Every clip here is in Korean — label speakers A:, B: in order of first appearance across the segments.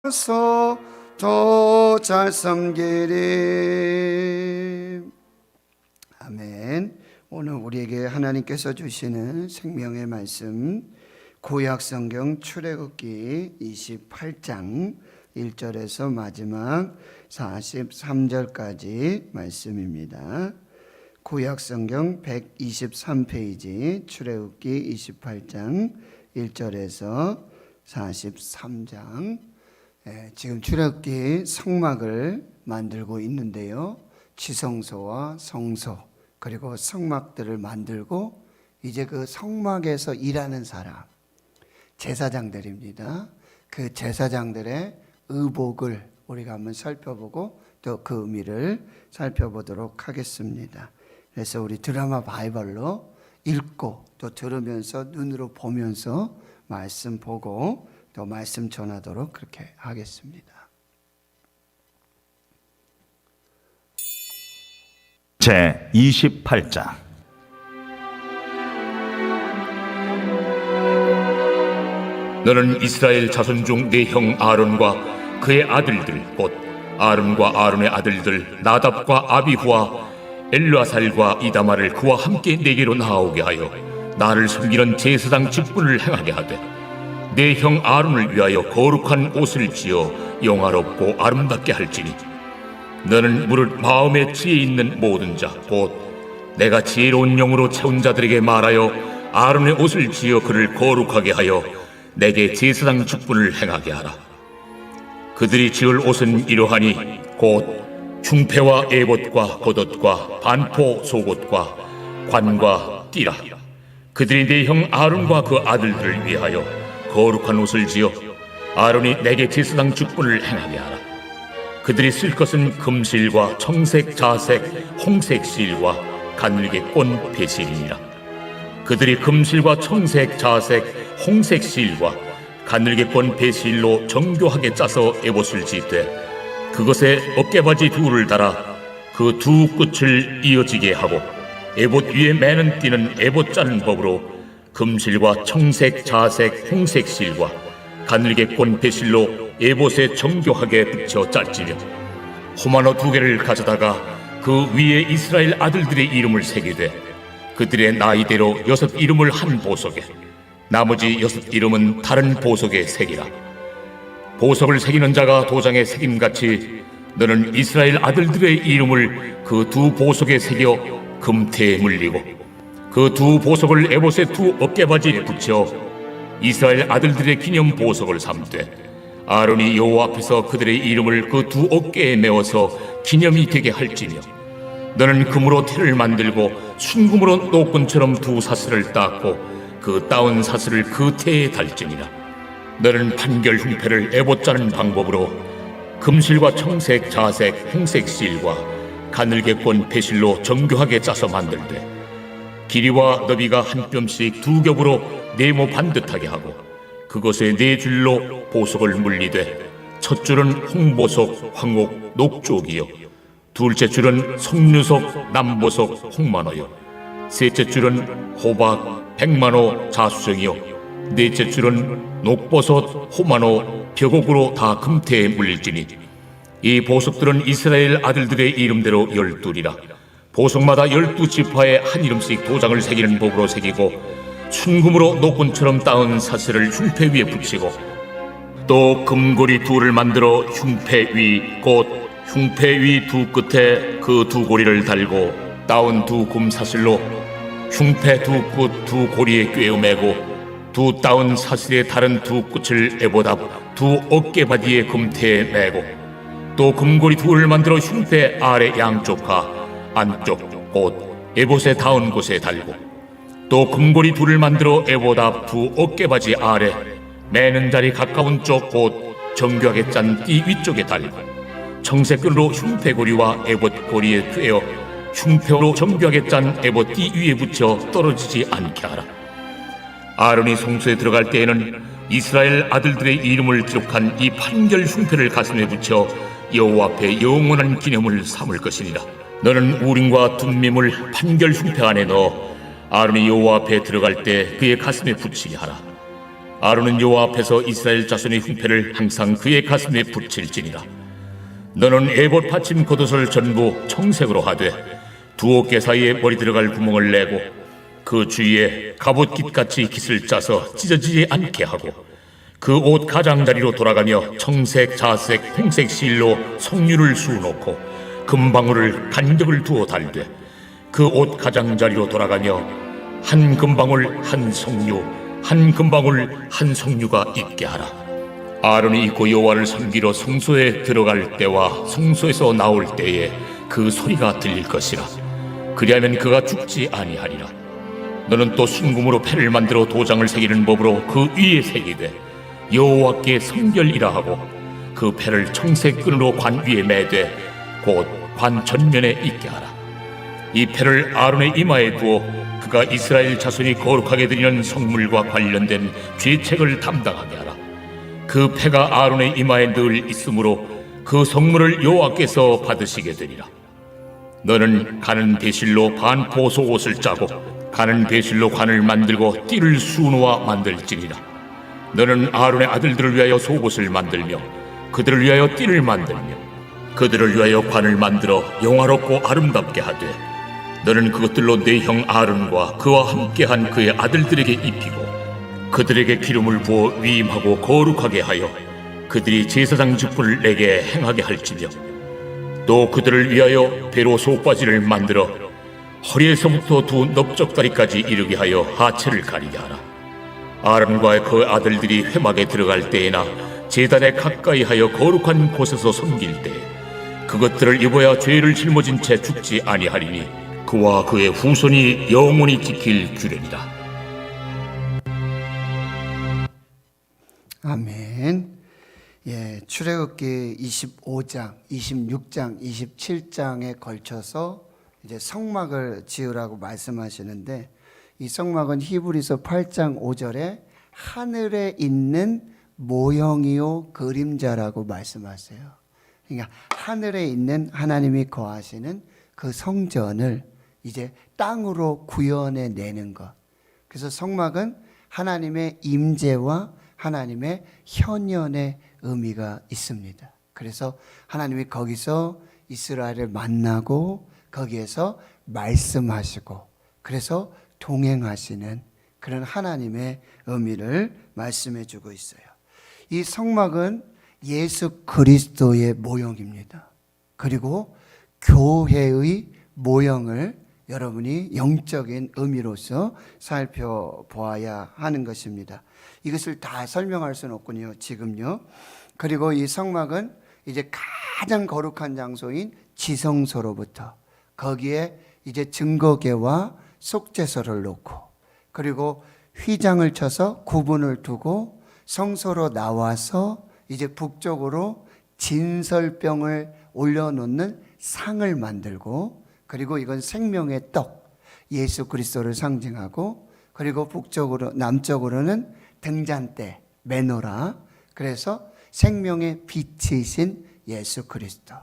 A: 서 더 잘 섬기리. 아멘. 오늘 우리에게 하나님께서 주시는 생명의 말씀, 구약성경 출애굽기 28장 1절에서 마지막 43절까지 말씀입니다. 구약성경 123페이지 출애굽기 28장 1절에서 43장. 지금 출애굽기 성막을 만들고 있는데요, 지성소와 성소 그리고 성막들을 만들고 이제 그 성막에서 일하는 사람, 제사장들입니다. 그 제사장들의 의복을 우리가 한번 살펴보고 또 그 의미를 살펴보도록 하겠습니다. 그래서 우리 드라마 바이블로 읽고 또 들으면서 눈으로 보면서 말씀 보고 또 말씀 전하도록 그렇게 하겠습니다.
B: 제 28장.
C: 너는 이스라엘 자손 중 네 형 아론과 그의 아들들 곧 아론과 아론의 아들들 나답과 아비후와 엘르아살과 이다마를 그와 함께 내게로 나오게 하여 나를 섬기는 제사장 직분을 행하게 하되 내 형 아론을 위하여 거룩한 옷을 지어 영화롭고 아름답게 할지니 너는 무릇 마음에 지혜 있는 모든 자 곧 내가 지혜로운 영으로 채운 자들에게 말하여 아론의 옷을 지어 그를 거룩하게 하여 내게 제사장 직분을 행하게 하라. 그들이 지을 옷은 이러하니 곧 흉패와 에봇과 겉옷과 반포 속옷과 관과 띠라. 그들이 내 형 아론과 그 아들들을 위하여 거룩한 옷을 지어 아론이 내게 제사장 직분을 행하게 하라. 그들이 쓸 것은 금실과 청색, 자색, 홍색 실과 가늘게 꼰 배실이니라. 그들이 금실과 청색, 자색, 홍색 실과 가늘게 꼰 배실로 정교하게 짜서 에봇을 짓되 그것에 어깨바지 둘을 달아 그 두 끝을 이어지게 하고 에봇 위에 매는 띠는 에봇 짜는 법으로 금실과 청색, 자색, 홍색 실과 가늘게 꼰 배실로 에봇에 정교하게 붙여 짤지며 호마노 2개를 가져다가 그 위에 이스라엘 아들들의 이름을 새기되 그들의 나이대로 6 이름을 한 보석에 나머지 6 이름은 다른 보석에 새기라. 보석을 새기는 자가 도장에 새김같이 너는 이스라엘 아들들의 이름을 그 두 보석에 새겨 금태에 물리고 그 두 보석을 에봇의 두 어깨바지에 붙여 이스라엘 아들들의 기념 보석을 삼되 아론이 여호와 앞에서 그들의 이름을 그 두 어깨에 메어서 기념이 되게 할지며 너는 금으로 태를 만들고 순금으로 노끈처럼 두 사슬을 닦고 그 따온 사슬을 그 태에 달지니라. 너는 판결 흉패를 에봇 짜는 방법으로 금실과 청색, 자색, 홍색 실과 가늘게 꼰 배실로 정교하게 짜서 만들되 길이와 너비가 한 뼘씩 2겹으로 네모 반듯하게 하고 그것에 4줄로 보석을 물리되 첫 줄은 홍보석, 황옥, 녹쪽이요 둘째 줄은 석류석, 남보석, 홍만호요 셋째 줄은 호박, 백만호, 자수정이요 넷째 줄은 녹버섯, 호만호, 벽옥으로 다 금태에 물릴지니 이 보석들은 이스라엘 아들들의 이름대로 12이라. 보석마다 12지파에 한 이름씩 도장을 새기는 법으로 새기고 순금으로 노끈처럼 따은 사슬을 흉패 위에 붙이고 또 금고리 2를 만들어 흉패 위 곧 흉패 위 두 끝에 그 두 고리를 달고 따온 두 금사슬로 흉패 두 끝 두 고리에 꿰어매고 두 따온 사슬의 다른 두 끝을 에봇 앞 두 어깨바디의 금태에 매고 또 금고리 2를 만들어 흉패 아래 양쪽과 안쪽 곧 에봇에 닿은 곳에 달고 또 금고리 2를 만들어 에봇 앞 두 어깨바지 아래 매는 자리 가까운 쪽 곧 정교하게 짠 띠 위쪽에 달고 청색끈으로 흉패고리와 에봇 고리에 꿰어 흉패로 정교하게 짠 에봇 띠 위에 붙여 떨어지지 않게 하라. 아론이 성소에 들어갈 때에는 이스라엘 아들들의 이름을 기록한 이 판결 흉패를 가슴에 붙여 여호와 앞에 영원한 기념을 삼을 것이니라. 너는 우림과 둠밈을 판결 흉패 안에 넣어 아론이 여호와 앞에 들어갈 때 그의 가슴에 붙이게 하라. 아론은 여호와 앞에서 이스라엘 자손의 흉패를 항상 그의 가슴에 붙일지니라. 너는 에봇 받침 겉옷을 전부 청색으로 하되 두 어깨 사이에 머리 들어갈 구멍을 내고 그 주위에 갑옷깃같이 깃을 짜서 찢어지지 않게 하고 그 옷 가장자리로 돌아가며 청색, 자색, 회색 실로 석류를 수놓고 금방울을 간격을 두어 달되 그 옷 가장자리로 돌아가며 한 금방울 한 석류 한 금방울 한 석류가 있게 하라. 아론이 입고 여호와를 섬기러 성소에 들어갈 때와 성소에서 나올 때에 그 소리가 들릴 것이라. 그리하면 그가 죽지 아니하리라. 너는 또 순금으로 패를 만들어 도장을 새기는 법으로 그 위에 새기되 여호와께 성결이라 하고 그 패를 청색 끈으로 관 위에 매되 곧 관 전면에 있게 하라. 이 패를 아론의 이마에 두어 그가 이스라엘 자손이 거룩하게 드리는 성물과 관련된 죄책을 담당하게 하라. 그 패가 아론의 이마에 늘 있으므로 그 성물을 여호와께서 받으시게 되리라. 너는 가는 배실로 반 보소 옷을 짜고 가는 배실로 관을 만들고 띠를 수놓아 만들지니라. 너는 아론의 아들들을 위하여 속옷을 만들며 그들을 위하여 띠를 만들며 그들을 위하여 관을 만들어 영화롭고 아름답게 하되 너는 그것들로 네 형 아론과 그와 함께한 그의 아들들에게 입히고 그들에게 기름을 부어 위임하고 거룩하게 하여 그들이 제사장 직분을 내게 행하게 할지며 또 그들을 위하여 배로 속바지를 만들어 허리에서부터 두 넓적다리까지 이르게 하여 하체를 가리게 하라. 아론과 그 아들들이 회막에 들어갈 때에나 제단에 가까이 하여 거룩한 곳에서 섬길 때에 그것들을 입어야 죄를 짊어진 채 죽지 아니하리니 그와 그의 후손이 영원히 지킬 규례니라.
A: 아멘. 예, 출애굽기 25장, 26장, 27장에 걸쳐서 이제 성막을 지으라고 말씀하시는데 이 성막은 히브리서 8장 5절에 하늘에 있는 모형이요 그림자라고 말씀하세요. 그러니까 하늘에 있는 하나님이 거하시는 그 성전을 이제 땅으로 구현해 내는 것. 그래서 성막은 하나님의 임재와 하나님의 현현의 의미가 있습니다. 그래서 하나님이 거기서 이스라엘을 만나고 거기에서 말씀하시고 그래서 동행하시는 그런 하나님의 의미를 말씀해 주고 있어요. 이 성막은 예수 그리스도의 모형입니다. 그리고 교회의 모형을 여러분이 영적인 의미로서 살펴보아야 하는 것입니다. 이것을 다 설명할 수는 없군요, 지금요. 그리고 이 성막은 이제 가장 거룩한 장소인 지성소로부터 거기에 이제 증거궤와 속죄소를 놓고 그리고 휘장을 쳐서 구분을 두고 성소로 나와서 이제 북쪽으로 진설병을 올려놓는 상을 만들고 그리고 이건 생명의 떡 예수 그리스도를 상징하고 그리고 북쪽으로 남쪽으로는 등잔대 메노라 그래서 생명의 빛이신 예수 그리스도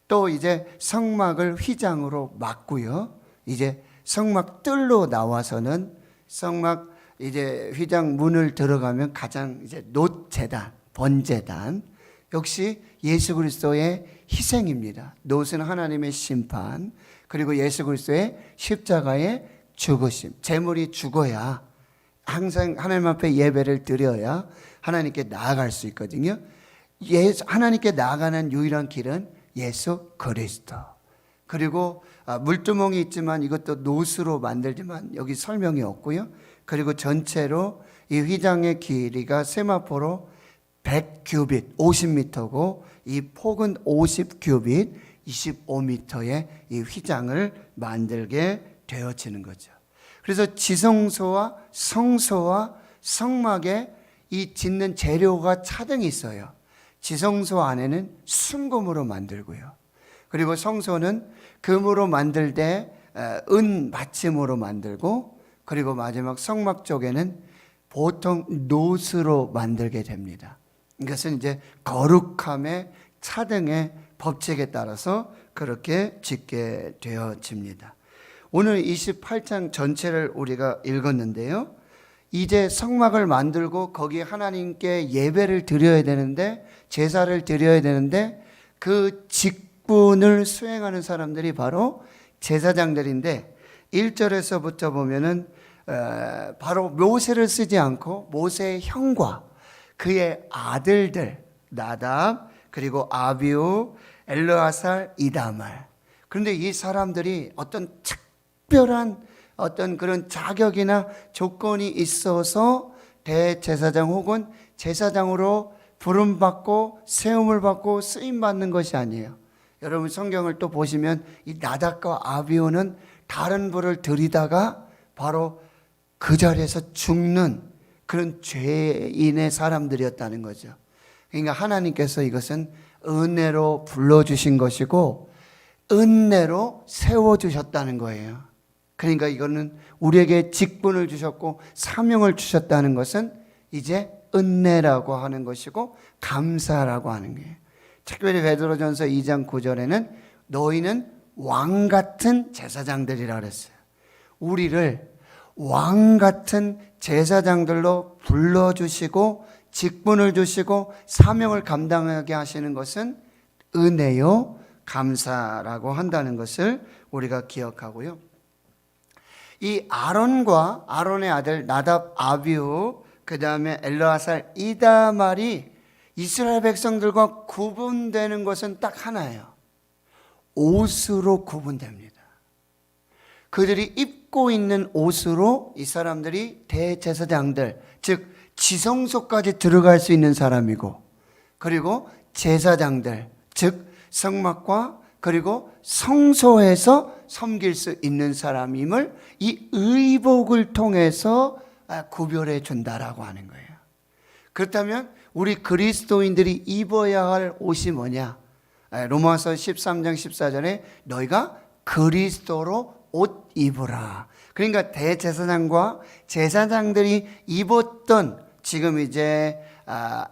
A: 또 이제 성막을 휘장으로 막고요. 이제 성막 뜰로 나와서는 성막 이제 휘장 문을 들어가면 가장 이제 놋제단, 번제단 역시 예수 그리스도의 희생입니다. 놋은 하나님의 심판 그리고 예수 그리스도의 십자가의 죽으심. 제물이 죽어야 항상 하나님 앞에 예배를 드려야 하나님께 나아갈 수 있거든요. 하나님께 나아가는 유일한 길은 예수 그리스도. 그리고 물두멍이 있지만 이것도 놋으로 만들지만 여기 설명이 없고요. 그리고 전체로 이 휘장의 길이가 세마포로 100규빗 50m고 이 폭은 50규빗 25m의 이 휘장을 만들게 되어지는 거죠. 그래서 지성소와 성소와 성막에 이 짓는 재료가 차등이 있어요. 지성소 안에는 순금으로 만들고요. 그리고 성소는 금으로 만들 때 은 받침으로 만들고 그리고 마지막 성막 쪽에는 보통 놋으로 만들게 됩니다. 이것은 이제 거룩함의 차등의 법칙에 따라서 그렇게 짓게 되어집니다. 오늘 28장 전체를 우리가 읽었는데요. 이제 성막을 만들고 거기에 하나님께 예배를 드려야 되는데, 제사를 드려야 되는데, 그 직분을 수행하는 사람들이 바로 제사장들인데, 1절에서부터 보면은 바로 모세를 쓰지 않고 모세의 형과 그의 아들들 나답, 그리고 아비후, 엘르아살, 이다말. 그런데 이 사람들이 어떤 특별한 어떤 그런 자격이나 조건이 있어서 대제사장 혹은 제사장으로 부름받고 세움을 받고 쓰임받는 것이 아니에요. 여러분 성경을 또 보시면 이 나답과 아비후는 다른 불을 들이다가 바로 그 자리에서 죽는 그런 죄인의 사람들이었다는 거죠. 그러니까 하나님께서 이것은 은혜로 불러주신 것이고 은혜로 세워주셨다는 거예요. 그러니까 이거는 우리에게 직분을 주셨고 사명을 주셨다는 것은 이제 은혜라고 하는 것이고 감사라고 하는 거예요. 특별히 베드로전서 2장 9절에는 너희는 왕 같은 제사장들이라 그랬어요. 우리를 왕 같은 제사장들로 불러주시고 직분을 주시고 사명을 감당하게 하시는 것은 은혜요 감사라고 한다는 것을 우리가 기억하고요. 이 아론과 아론의 아들 나답, 아비후, 그 다음에 엘르아살, 이다말이 이스라엘 백성들과 구분되는 것은 딱 하나예요. 옷으로 구분됩니다. 그들이 입고 있는 옷으로 이 사람들이 대제사장들, 즉 지성소까지 들어갈 수 있는 사람이고, 그리고 제사장들, 즉 성막과 그리고 성소에서 섬길 수 있는 사람임을 이 의복을 통해서 구별해 준다라고 하는 거예요. 그렇다면 우리 그리스도인들이 입어야 할 옷이 뭐냐? 로마서 13장 14절에 너희가 그리스도로 옷 입으라. 그러니까 대제사장과 제사장들이 입었던 지금 이제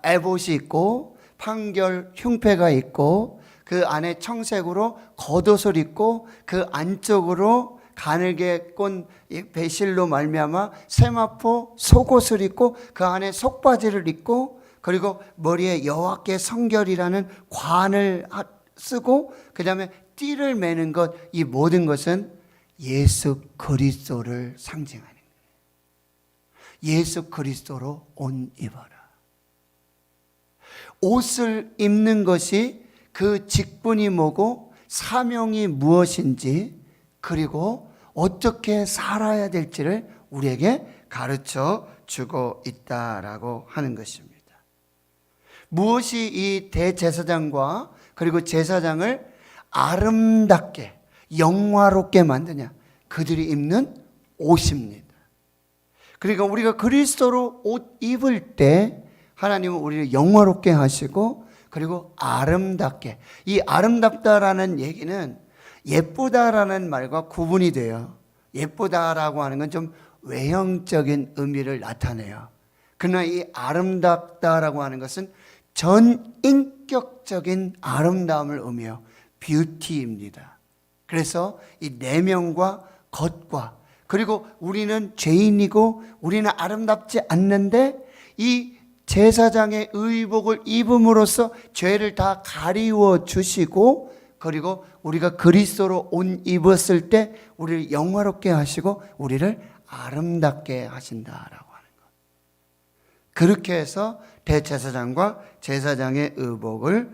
A: 에봇이 있고 판결 흉패가 있고 그 안에 청색으로 겉옷을 입고 그 안쪽으로 가늘게 꼰 배실로 말미암아 세마포 속옷을 입고 그 안에 속바지를 입고 그리고 머리에 여호와께 성결이라는 관을 쓰고 그 다음에 띠를 매는 것, 이 모든 것은 예수 그리스도를 상징하는 거예요. 예수 그리스도로 옷 입어라. 옷을 입는 것이 그 직분이 뭐고 사명이 무엇인지 그리고 어떻게 살아야 될지를 우리에게 가르쳐 주고 있다라고 하는 것입니다. 무엇이 이 대제사장과 그리고 제사장을 아름답게 영화롭게 만드냐? 그들이 입는 옷입니다. 그러니까 우리가 그리스도로 옷 입을 때 하나님은 우리를 영화롭게 하시고 그리고 아름답게, 이 아름답다라는 얘기는 예쁘다라는 말과 구분이 돼요. 예쁘다라고 하는 건 좀 외형적인 의미를 나타내요. 그러나 이 아름답다라고 하는 것은 전인격적인 아름다움을 의미해요. 뷰티입니다. 그래서 이 내면과 겉과 그리고 우리는 죄인이고 우리는 아름답지 않는데 이 제사장의 의복을 입음으로써 죄를 다 가리워 주시고 그리고 우리가 그리스도로 옷 입었을 때 우리를 영화롭게 하시고 우리를 아름답게 하신다라고 하는 것. 그렇게 해서 대제사장과 제사장의 의복을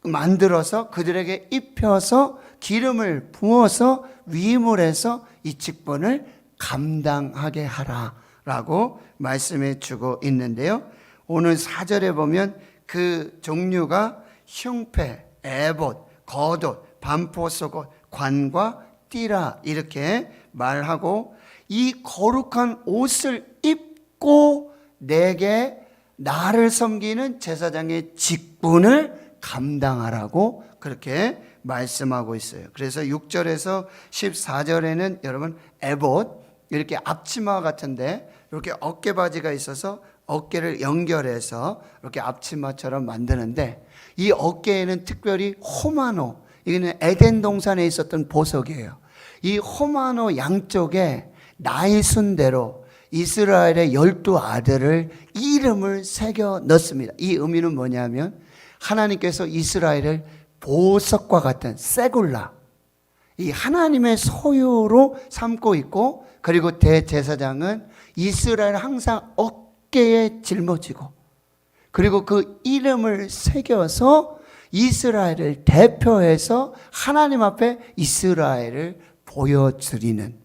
A: 만들어서 그들에게 입혀서 기름을 부어서 위임을 해서 이 직분을 감당하게 하라라고 말씀해 주고 있는데요. 오늘 4절에 보면 그 종류가 흉패, 에봇, 겉옷, 반포 속옷, 관과 띠라 이렇게 말하고 이 거룩한 옷을 입고 내게 나를 섬기는 제사장의 직분을 감당하라고 그렇게 말씀하고 있어요. 그래서 6절에서 14절에는 여러분 에봇 이렇게 앞치마 같은데 이렇게 어깨바지가 있어서 어깨를 연결해서 이렇게 앞치마처럼 만드는데 이 어깨에는 특별히 호마노, 이거는 에덴 동산에 있었던 보석이에요. 이 호마노 양쪽에 나의 순대로 이스라엘의 12아들을 이름을 새겨 넣습니다. 이 의미는 뭐냐면 하나님께서 이스라엘을 보석과 같은 세굴라, 이 하나님의 소유로 삼고 있고, 그리고 대제사장은 이스라엘 항상 어깨에 짊어지고, 그리고 그 이름을 새겨서 이스라엘을 대표해서 하나님 앞에 이스라엘을 보여드리는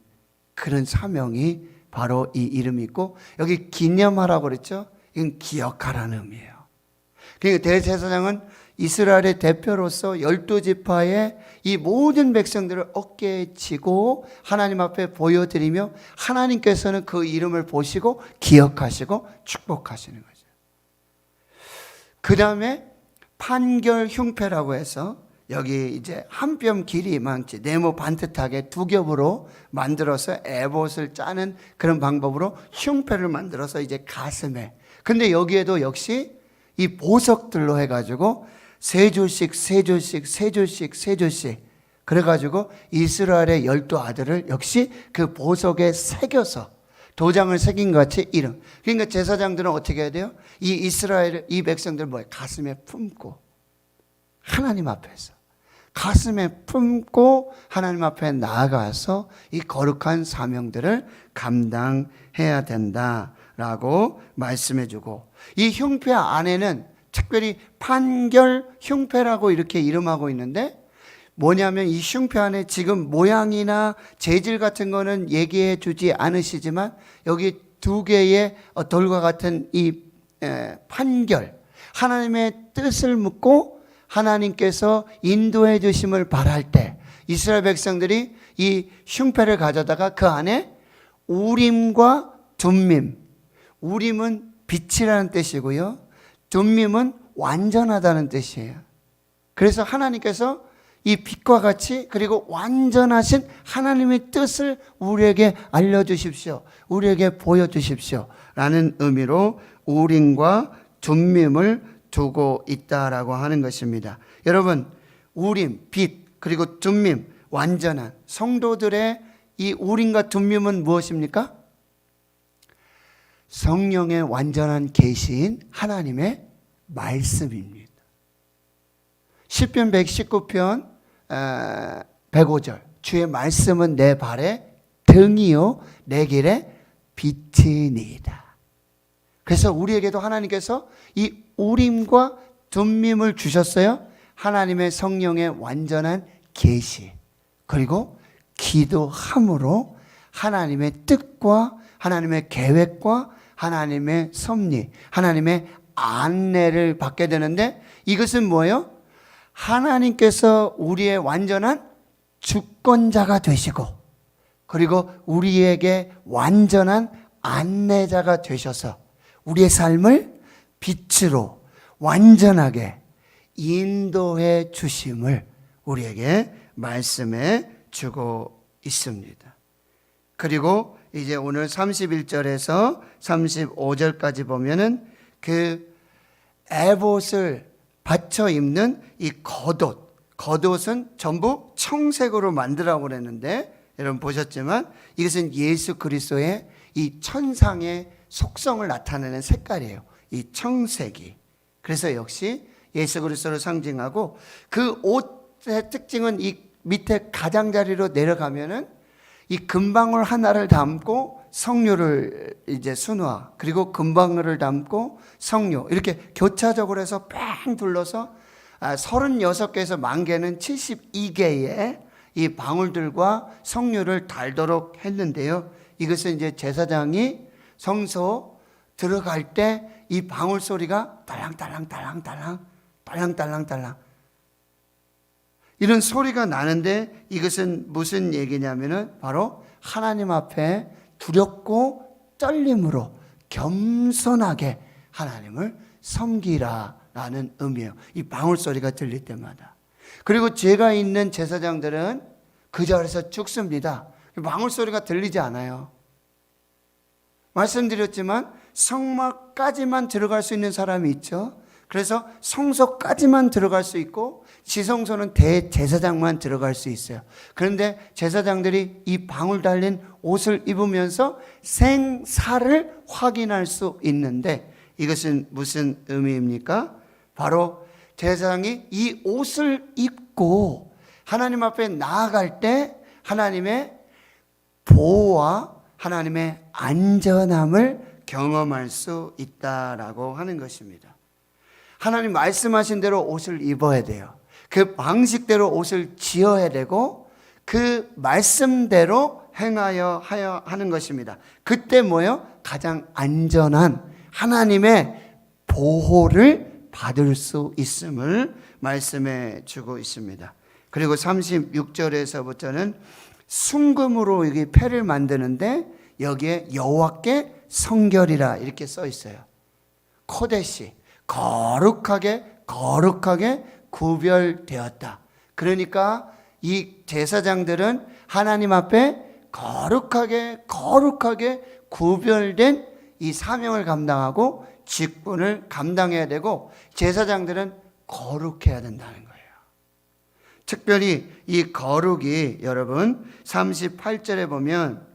A: 그런 사명이 바로 이 이름이 있고, 여기 기념하라고 그랬죠? 이건 기억하라는 의미예요. 그러니까 대제사장은 이스라엘의 대표로서 12지파의 이 모든 백성들을 어깨에 지고 하나님 앞에 보여드리며, 하나님께서는 그 이름을 보시고 기억하시고 축복하시는 거죠. 그 다음에 판결 흉패라고 해서 여기 이제 한 뼘 길이 이만치 네모 반듯하게 두 겹으로 만들어서 에봇을 짜는 그런 방법으로 흉패를 만들어서 이제 가슴에, 근데 여기에도 역시 이 보석들로 해가지고 세 줄씩 그래가지고 이스라엘의 12아들을 역시 그 보석에 새겨서 도장을 새긴 것 같이 이름. 그러니까 제사장들은 어떻게 해야 돼요? 이 이스라엘, 이 백성들 뭐예요? 가슴에 품고 하나님 앞에서 가슴에 품고 하나님 앞에 나아가서 이 거룩한 사명들을 감당해야 된다라고 말씀해 주고, 이 흉패 안에는 특별히 판결 흉패라고 이렇게 이름하고 있는데, 뭐냐면 이 흉패 안에 지금 모양이나 재질 같은 거는 얘기해 주지 않으시지만 여기 두 개의 돌과 같은 이 판결, 하나님의 뜻을 묻고 하나님께서 인도해 주심을 바랄 때 이스라엘 백성들이 이 흉패를 가져다가 그 안에 우림과 둠밈, 우림은 빛이라는 뜻이고요, 둠밈은 완전하다는 뜻이에요. 그래서 하나님께서 이 빛과 같이 그리고 완전하신 하나님의 뜻을 우리에게 알려주십시오, 우리에게 보여주십시오 라는 의미로 우림과 둠밈을 두고 있다라고 하는 것입니다. 여러분, 우림, 빛, 그리고 둠밈, 완전한 성도들의 이 우림과 둠밈은 무엇입니까? 성령의 완전한 계시인 하나님의 말씀입니다. 시편 119편 105절, 주의 말씀은 내 발에 등이요 내 길에 빛이니이다. 그래서 우리에게도 하나님께서 이 우림과 둠밈을 주셨어요. 하나님의 성령의 완전한 계시, 그리고 기도함으로 하나님의 뜻과 하나님의 계획과 하나님의 섭리, 하나님의 안내를 받게 되는데, 이것은 뭐예요? 하나님께서 우리의 완전한 주권자가 되시고, 그리고 우리에게 완전한 안내자가 되셔서 우리의 삶을 빛으로 완전하게 인도해 주심을 우리에게 말씀해 주고 있습니다. 그리고 이제 오늘 31절에서 35절까지 보면은 그 에봇을 받쳐 입는 이 겉옷은 전부 청색으로 만들라고 그랬는데, 여러분 보셨지만 이것은 예수 그리스도의 이 천상의 속성을 나타내는 색깔이에요, 이 청색이. 그래서 역시 예수 그리스도를 상징하고, 그 옷의 특징은 이 밑에 가장자리로 내려가면은 이 금방울 하나를 담고 성료를 이제 순화, 그리고 금방울을 담고 성료, 이렇게 교차적으로 해서 뺑 둘러서 36개에서 10,000개는 72개의 이 방울들과 성료를 달도록 했는데요. 이것은 이제 제사장이 성소 들어갈 때 이 방울 소리가 딸랑딸랑 이런 소리가 나는데, 이것은 무슨 얘기냐면은 바로 하나님 앞에 두렵고 떨림으로 겸손하게 하나님을 섬기라라는 의미예요, 이 방울 소리가 들릴 때마다. 그리고 죄가 있는 제사장들은 그 자리에서 죽습니다. 방울 소리가 들리지 않아요. 말씀드렸지만 성막까지만 들어갈 수 있는 사람이 있죠. 그래서 성소까지만 들어갈 수 있고 지성소는 대제사장만 들어갈 수 있어요. 그런데 제사장들이 이 방울 달린 옷을 입으면서 생사를 확인할 수 있는데 이것은 무슨 의미입니까? 바로 제사장이 이 옷을 입고 하나님 앞에 나아갈 때 하나님의 보호와 하나님의 안전함을 경험할 수 있다라고 하는 것입니다. 하나님 말씀하신 대로 옷을 입어야 돼요. 그 방식대로 옷을 지어야 되고 그 말씀대로 행하여 하는 것입니다. 그때 뭐예요? 가장 안전한 하나님의 보호를 받을 수 있음을 말씀해 주고 있습니다. 그리고 36절에서부터는 순금으로 여기 패를 만드는데 여기에 여호와께 성결이라 이렇게 써 있어요. 코데시, 거룩하게 구별되었다. 그러니까 이 제사장들은 하나님 앞에 거룩하게 구별된 이 사명을 감당하고 직분을 감당해야 되고 제사장들은 거룩해야 된다는 거예요. 특별히 이 거룩이 여러분 38절에 보면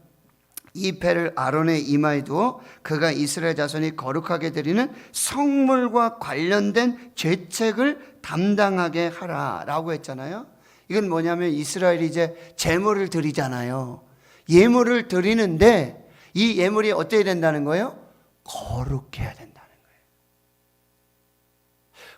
A: 이 패를 아론의 이마에 두어 그가 이스라엘 자손이 거룩하게 드리는 성물과 관련된 죄책을 담당하게 하라라고 했잖아요. 이건 뭐냐면 이스라엘이 이제 제물을 드리잖아요. 예물을 드리는데 이 예물이 어떻게 된다는 거예요? 거룩해야 된다는 거예요.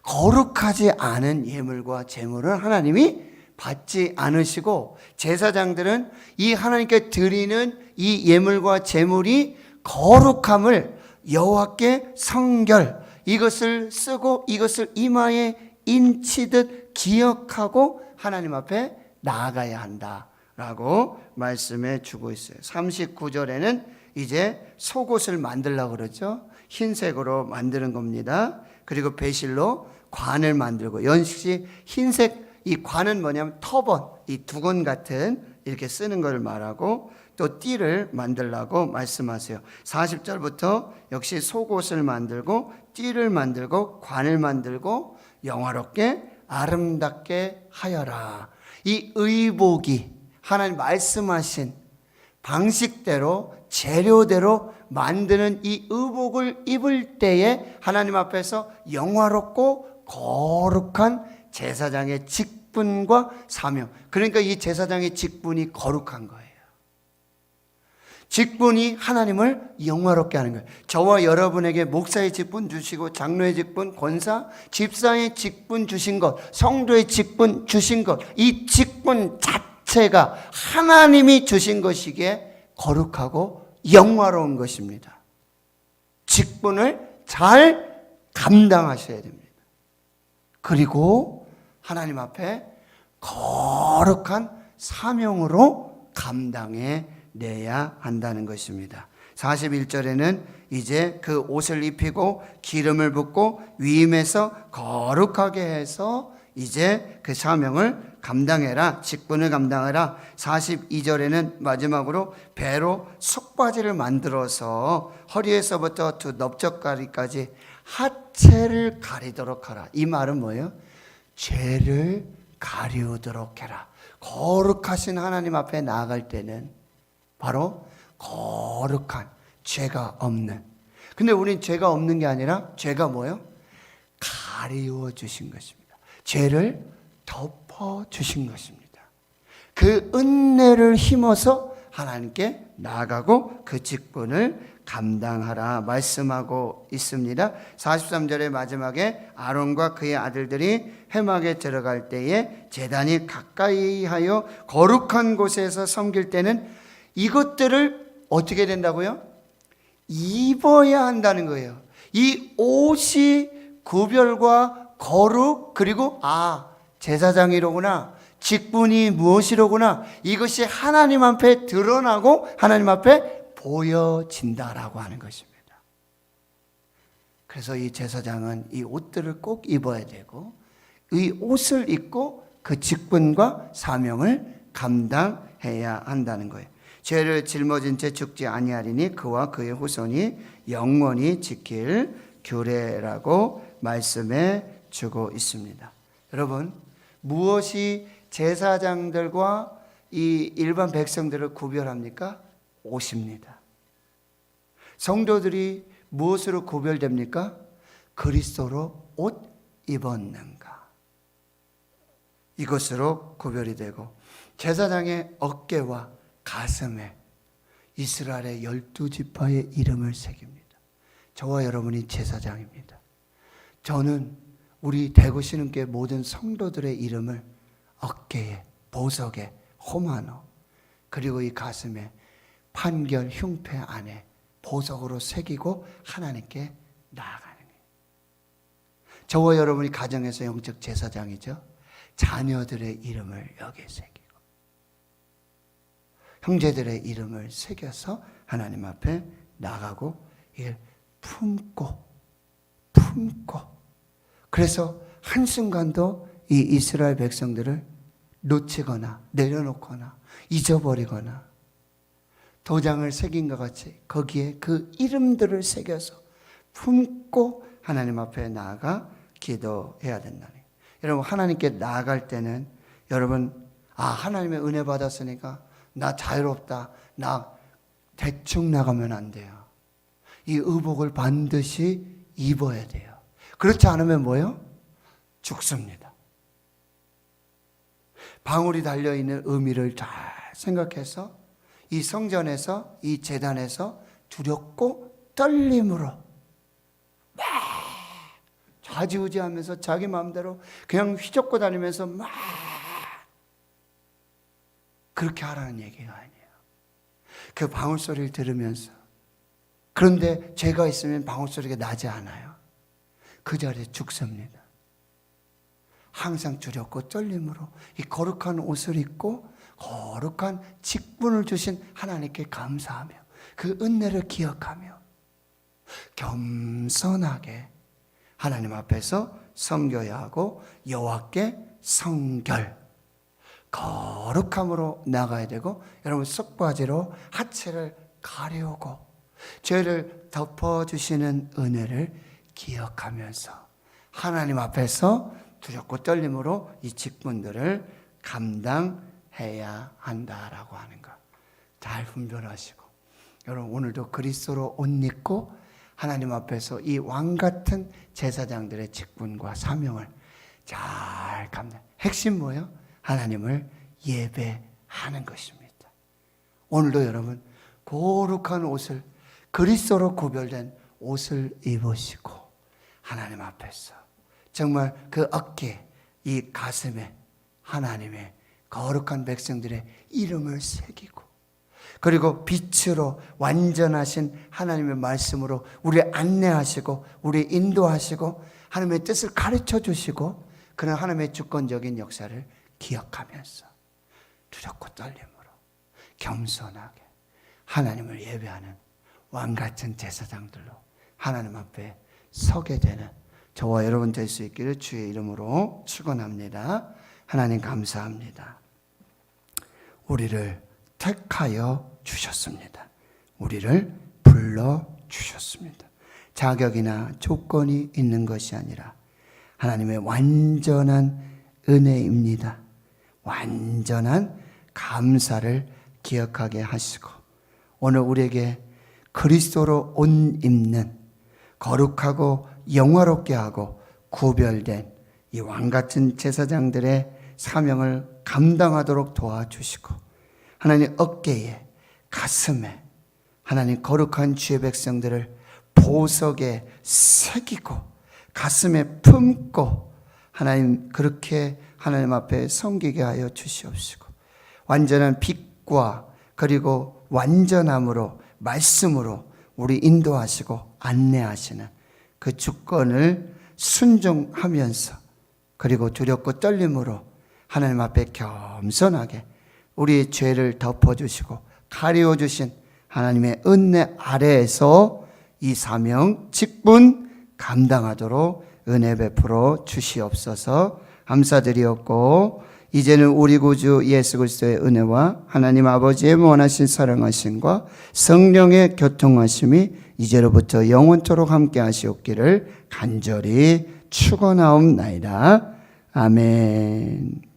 A: 거룩하지 않은 예물과 제물을 하나님이 받지 않으시고 제사장들은 이 하나님께 드리는 이 예물과 제물이 거룩함을 여호와께 성결 이것을 쓰고 이것을 이마에 인치듯 기억하고 하나님 앞에 나아가야 한다라고 말씀해 주고 있어요. 39절에는 이제 속옷을 만들려고 그러죠. 흰색으로 만드는 겁니다. 그리고 배실로 관을 만들고 연식시 흰색 이 관은 뭐냐면 터번, 이 두건 같은 이렇게 쓰는 걸 말하고 또 띠를 만들라고 말씀하세요. 40절부터 역시 속옷을 만들고 띠를 만들고 관을 만들고 영화롭게 아름답게 하여라. 이 의복이 하나님 말씀하신 방식대로 재료대로 만드는 이 의복을 입을 때에 하나님 앞에서 영화롭고 거룩한 제사장의 직분과 사명. 그러니까 이 제사장의 직분이 거룩한 거예요. 직분이 하나님을 영화롭게 하는 거예요. 저와 여러분에게 목사의 직분 주시고 장로의 직분, 권사, 집사의 직분 주신 것, 성도의 직분 주신 것, 이 직분 자체가 하나님이 주신 것이기에 거룩하고 영화로운 것입니다. 직분을 잘 감당하셔야 됩니다. 그리고 하나님 앞에 거룩한 사명으로 감당해 내야 한다는 것입니다. 41절에는 이제 그 옷을 입히고 기름을 붓고 위임해서 거룩하게 해서 이제 그 사명을 감당해라, 직분을 감당해라. 42절에는 마지막으로 배로 속바지를 만들어서 허리에서부터 두 넓적다리까지 하체를 가리도록 하라. 이 말은 뭐예요? 죄를 가리우도록 해라. 거룩하신 하나님 앞에 나아갈 때는 바로 거룩한 죄가 없는. 근데 우린 죄가 없는 게 아니라 죄가 뭐예요? 가리워 주신 것입니다. 죄를 덮어 주신 것입니다. 그 은혜를 힘어서 하나님께 나아가고 그 직분을 감당하라 말씀하고 있습니다. 43절의 마지막에 아론과 그의 아들들이 회막에 들어갈 때에 제단이 가까이 하여 거룩한 곳에서 섬길 때는 이것들을 어떻게 된다고요? 입어야 한다는 거예요. 이 옷이 구별과 거룩 그리고 제사장이로구나, 직분이 무엇이로구나, 이것이 하나님 앞에 드러나고 하나님 앞에 보여진다라고 하는 것입니다. 그래서 이 제사장은 이 옷들을 꼭 입어야 되고 이 옷을 입고 그 직분과 사명을 감당해야 한다는 거예요. 죄를 짊어진 채 죽지 아니하리니 그와 그의 후손이 영원히 지킬 규례라고 말씀해 주고 있습니다. 여러분, 무엇이 제사장들과 이 일반 백성들을 구별합니까? 옷입니다. 성도들이 무엇으로 구별됩니까? 그리스도로 옷 입었는가, 이것으로 구별이 되고, 제사장의 어깨와 가슴에 이스라엘의 12지파의 이름을 새깁니다. 저와 여러분이 제사장입니다. 저는 우리 대구신흥교회 모든 성도들의 이름을 어깨에, 보석에, 호마노, 그리고 이 가슴에, 판결, 흉패 안에 보석으로 새기고 하나님께 나아가는 거예요. 저와 여러분이 가정에서 영적 제사장이죠. 자녀들의 이름을 여기에 새기고, 형제들의 이름을 새겨서 하나님 앞에 나가고, 이걸 품고, 그래서 한순간도 이 이스라엘 백성들을 놓치거나 내려놓거나 잊어버리거나, 도장을 새긴 것 같이 거기에 그 이름들을 새겨서 품고 하나님 앞에 나아가 기도해야 된다는 거예요. 여러분, 하나님께 나아갈 때는 여러분, 하나님의 은혜 받았으니까 나 자유롭다, 나 대충 나가면 안 돼요. 이 의복을 반드시 입어야 돼요. 그렇지 않으면 뭐예요? 죽습니다. 방울이 달려있는 의미를 잘 생각해서 이 성전에서, 이 제단에서 두렵고 떨림으로 막 좌지우지하면서 자기 마음대로 그냥 휘젓고 다니면서 막 그렇게 하라는 얘기가 아니에요. 그 방울 소리를 들으면서, 그런데 죄가 있으면 방울 소리가 나지 않아요. 그 자리에 죽습니다. 항상 두렵고 떨림으로 이 거룩한 옷을 입고 거룩한 직분을 주신 하나님께 감사하며 그 은혜를 기억하며 겸손하게 하나님 앞에서 섬겨야 하고, 여호와께 성결, 거룩함으로 나가야 되고, 여러분, 속바지로 하체를 가려우고 죄를 덮어주시는 은혜를 기억하면서 하나님 앞에서 두렵고 떨림으로 이 직분들을 감당해야 한다라고 하는 것 잘 분별하시고, 여러분, 오늘도 그리스도로 옷 입고 하나님 앞에서 이 왕같은 제사장들의 직분과 사명을 잘 감당. 핵심 뭐예요? 하나님을 예배하는 것입니다. 오늘도 여러분, 거룩한 옷을, 그리스도로 구별된 옷을 입으시고 하나님 앞에서 정말 그 어깨, 이 가슴에 하나님의 거룩한 백성들의 이름을 새기고, 그리고 빛으로 완전하신 하나님의 말씀으로 우리 안내하시고 우리 인도하시고 하나님의 뜻을 가르쳐 주시고, 그런 하나님의 주권적인 역사를 기억하면서 두렵고 떨림으로 겸손하게 하나님을 예배하는 왕같은 제사장들로 하나님 앞에 서게 되는 저와 여러분 될 수 있기를 주의 이름으로 축원합니다. 하나님 감사합니다. 우리를 택하여 주셨습니다. 우리를 불러 주셨습니다. 자격이나 조건이 있는 것이 아니라 하나님의 완전한 은혜입니다. 완전한 감사를 기억하게 하시고, 오늘 우리에게 그리스도로 옷 입는 거룩하고 영화롭게 하고 구별된 이 왕같은 제사장들의 사명을 감당하도록 도와주시고, 하나님 어깨에, 가슴에 하나님 거룩한 주의 백성들을 보석에 새기고 가슴에 품고 하나님 그렇게 하나님 앞에 섬기게 하여 주시옵시고, 완전한 빛과 그리고 완전함으로 말씀으로 우리 인도하시고 안내하시는 그 주권을 순종하면서, 그리고 두렵고 떨림으로 하나님 앞에 겸손하게 우리의 죄를 덮어주시고 가리워주신 하나님의 은혜 아래에서 이 사명 직분 감당하도록 은혜 베풀어 주시옵소서. 감사드리옵고, 이제는 우리 구주 예수 그리스도의 은혜와 하나님 아버지의 원하신 사랑하심과 성령의 교통하심이 이제로부터 영원토록 함께 하시옵기를 간절히 축원하옵나이다. 아멘.